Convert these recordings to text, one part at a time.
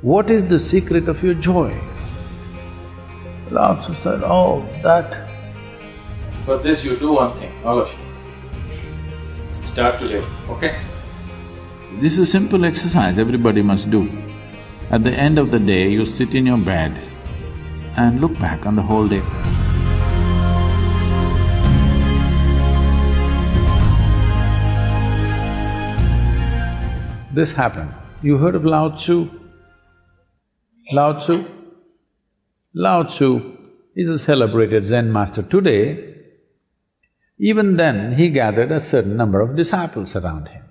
What is the secret of your joy? Lao Tzu said, oh, that… For this you do one thing, all of you. Start today, okay? This is a simple exercise everybody must do. At the end of the day, you sit in your bed and look back on the whole day. This happened. You heard of Lao Tzu? Lao Tzu? Lao Tzu is a celebrated Zen master. Today, even then, he gathered a certain number of disciples around him.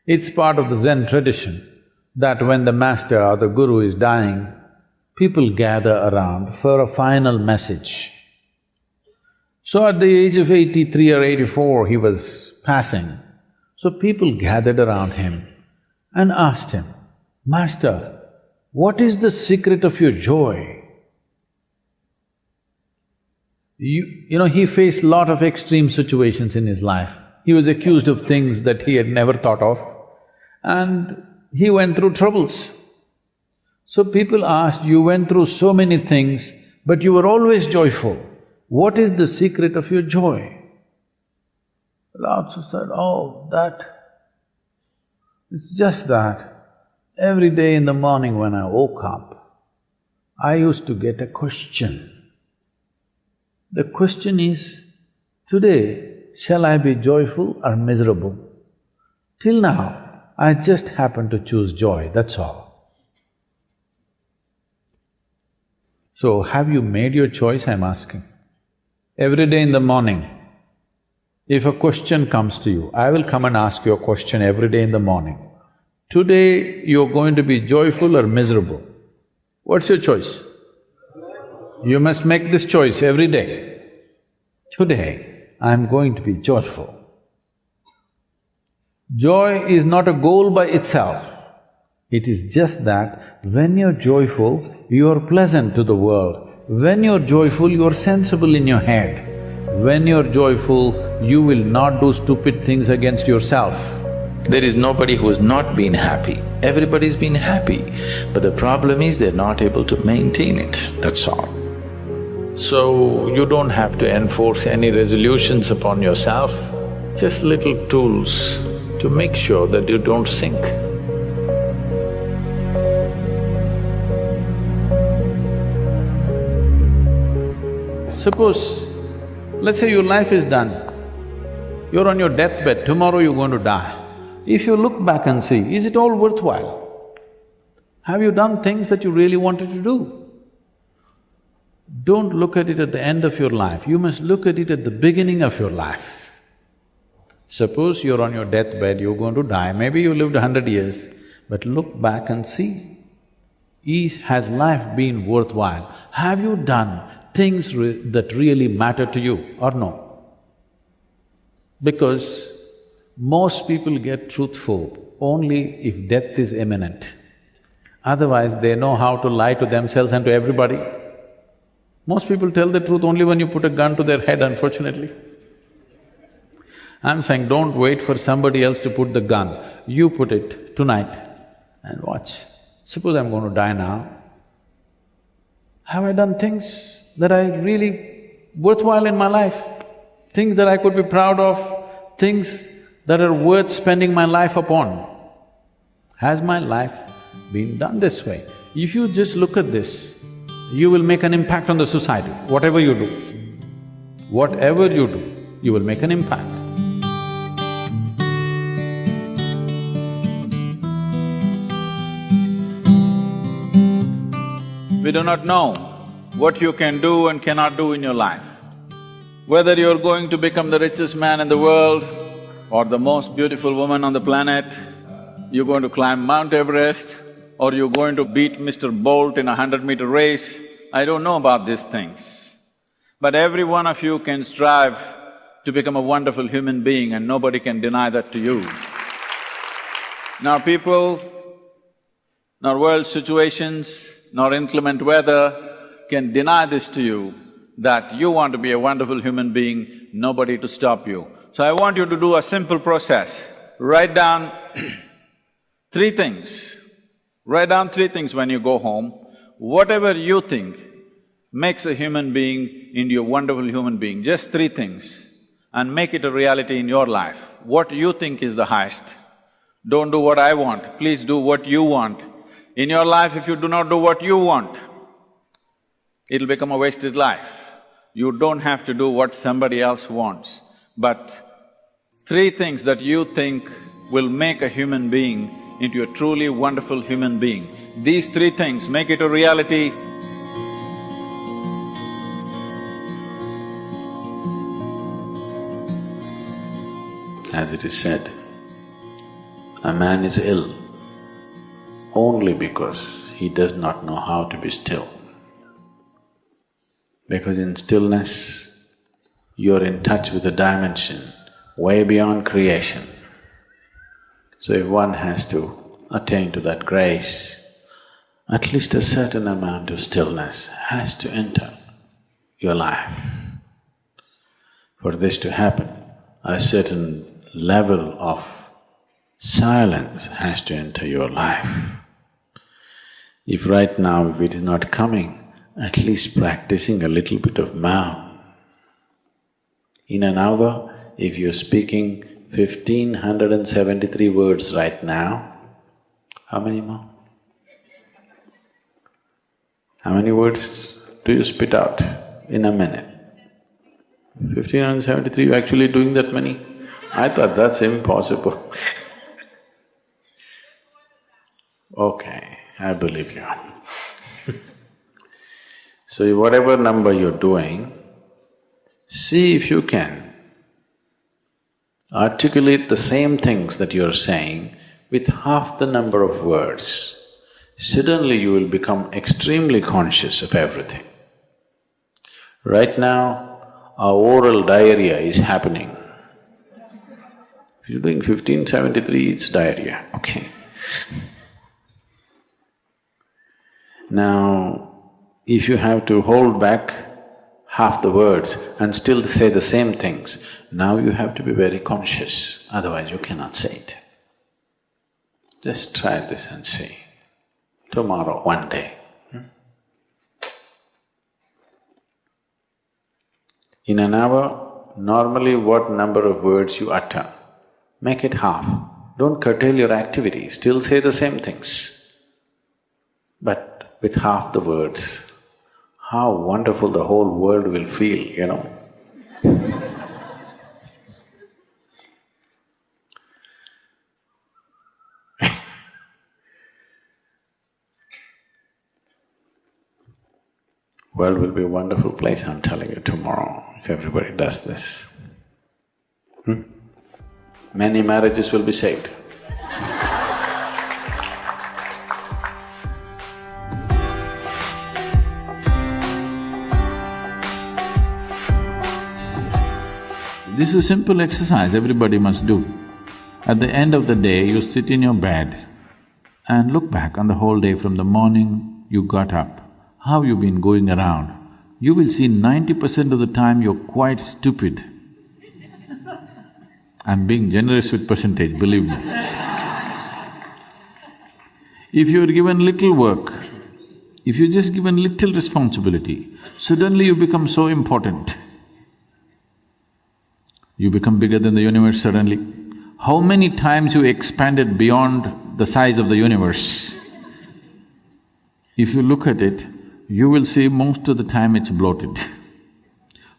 It's part of the Zen tradition that when the master or the guru is dying, people gather around for a final message. So at the age of 83 or 84, he was passing. So people gathered around him and asked him, Master, what is the secret of your joy? You know, he faced lot of extreme situations in his life. He was accused of things that he had never thought of, and he went through troubles. So people asked, you went through so many things, but you were always joyful. What is the secret of your joy? Lao Tzu said, oh, it's just that every day in the morning when I woke up, I used to get a question. The question is, today, shall I be joyful or miserable? Till now, I just happened to choose joy, that's all. So, have you made your choice, I'm asking? Every day in the morning, if a question comes to you, I will come and ask you a question every day in the morning. Today, you're going to be joyful or miserable. What's your choice? You must make this choice every day. Today, I'm going to be joyful. Joy is not a goal by itself. It is just that when you're joyful, you're pleasant to the world. When you're joyful, you're sensible in your head. When you're joyful, you will not do stupid things against yourself. There is nobody who has not been happy. Everybody's been happy, but the problem is they're not able to maintain it, that's all. So, you don't have to enforce any resolutions upon yourself, just little tools to make sure that you don't sink. Suppose, let's say your life is done, you're on your deathbed, tomorrow you're going to die. If you look back and see, is it all worthwhile? Have you done things that you really wanted to do? Don't look at it at the end of your life, you must look at it at the beginning of your life. Suppose you're on your deathbed, you're going to die, maybe you lived 100 years, but look back and see, has life been worthwhile? Have you done things that really matter to you or no? Because most people get truthful only if death is imminent. Otherwise, they know how to lie to themselves and to everybody. Most people tell the truth only when you put a gun to their head, unfortunately. I'm saying don't wait for somebody else to put the gun, you put it tonight and watch. Suppose I'm going to die now, have I done things that are really worthwhile in my life? Things that I could be proud of, things that are worth spending my life upon? Has my life been done this way? If you just look at this, you will make an impact on the society, whatever you do. Whatever you do, you will make an impact. We do not know what you can do and cannot do in your life. Whether you're going to become the richest man in the world or the most beautiful woman on the planet, you're going to climb Mount Everest, or you're going to beat Mr. Bolt in a 100-meter race, I don't know about these things. But every one of you can strive to become a wonderful human being and nobody can deny that to you. Nor people, nor world situations, nor inclement weather can deny this to you, that you want to be a wonderful human being, nobody to stop you. So I want you to do a simple process. Write down 3 things Write down three things when you go home. Whatever you think makes a human being into a wonderful human being, just three things, and make it a reality in your life. What you think is the highest. Don't do what I want, please do what you want. In your life, if you do not do what you want, it'll become a wasted life. You don't have to do what somebody else wants, but three things that you think will make a human being into a truly wonderful human being. These three things, make it a reality. As it is said, a man is ill only because he does not know how to be still. Because in stillness, you're in touch with a dimension way beyond creation. So if one has to attain to that grace, at least a certain amount of stillness has to enter your life. For this to happen, a certain level of silence has to enter your life. If right now, if it is not coming, at least practicing a little bit of Maum. In an hour, if you're speaking 1,573 words right now, how many more? How many words do you spit out in a minute? 1,573, you're actually doing that many? I thought that's impossible. Okay, I believe you. So whatever number you're doing, see if you can articulate the same things that you're saying with half the number of words. Suddenly you will become extremely conscious of everything. Right now, our oral diarrhea is happening. If you're doing 1573, it's diarrhea, okay. Now, if you have to hold back half the words and still say the same things, now you have to be very conscious, otherwise you cannot say it. Just try this and see. Tomorrow, one day. In an hour, normally what number of words you utter, make it half. Don't curtail your activity, still say the same things, but with half the words. How wonderful the whole world will feel, you know. World will be a wonderful place, I'm telling you, tomorrow, if everybody does this. Many marriages will be saved. This is a simple exercise everybody must do. At the end of the day, you sit in your bed and look back on the whole day from the morning you got up, how you've been going around. You will see 90% of the time you're quite stupid. I'm being generous with percentage, believe me. If you're given little work, if you're just given little responsibility, suddenly you become so important. You become bigger than the universe suddenly. How many times you expanded beyond the size of the universe? If you look at it, you will see most of the time it's bloated.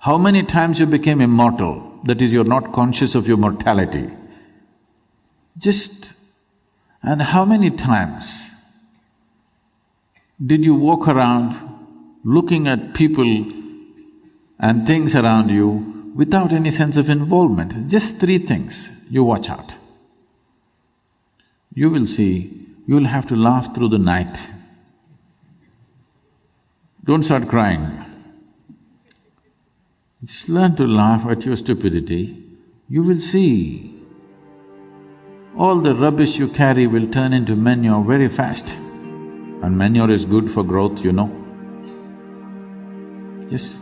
How many times you became immortal, that is, you're not conscious of your mortality. And how many times did you walk around looking at people and things around you without any sense of involvement? Just three things, you watch out. You will see, you will have to laugh through the night. Don't start crying. Just learn to laugh at your stupidity. You will see, all the rubbish you carry will turn into manure very fast. And manure is good for growth, you know. Yes.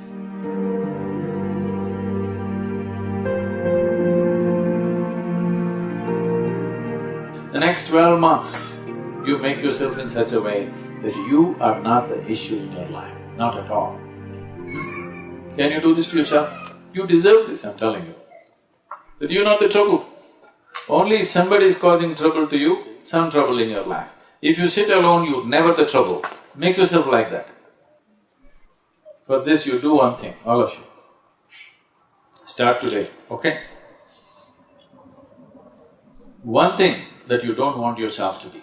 The next 12 months, You make yourself in such a way that you are not the issue in your life, not at all. Can you do this to yourself? You deserve this, I'm telling you. That you're not the trouble. Only if somebody is causing trouble to you, some trouble in your life. If you sit alone, you're never the trouble. Make yourself like that. For this you do one thing, all of you. Start today, okay? One thing that you don't want yourself to be.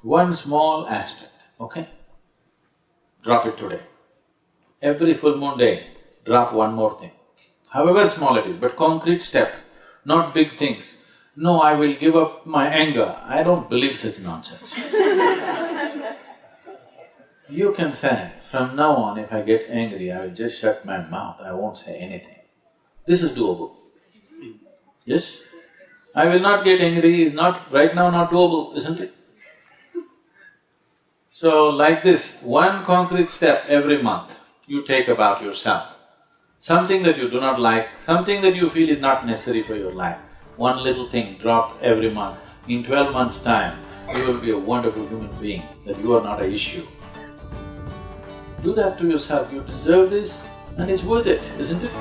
One small aspect, okay? Drop it today. Every full moon day, drop one more thing. However small it is, but concrete step, not big things. No, I will give up my anger. I don't believe such nonsense. You can say, from now on if I get angry, I will just shut my mouth, I won't say anything. This is doable. Yes? I will not get angry is not… right now not doable, isn't it? So like this, one concrete step every month you take about yourself. Something that you do not like, something that you feel is not necessary for your life, one little thing dropped every month. In 12 months' time, you will be a wonderful human being, that you are not an issue. Do that to yourself, you deserve this and it's worth it, isn't it?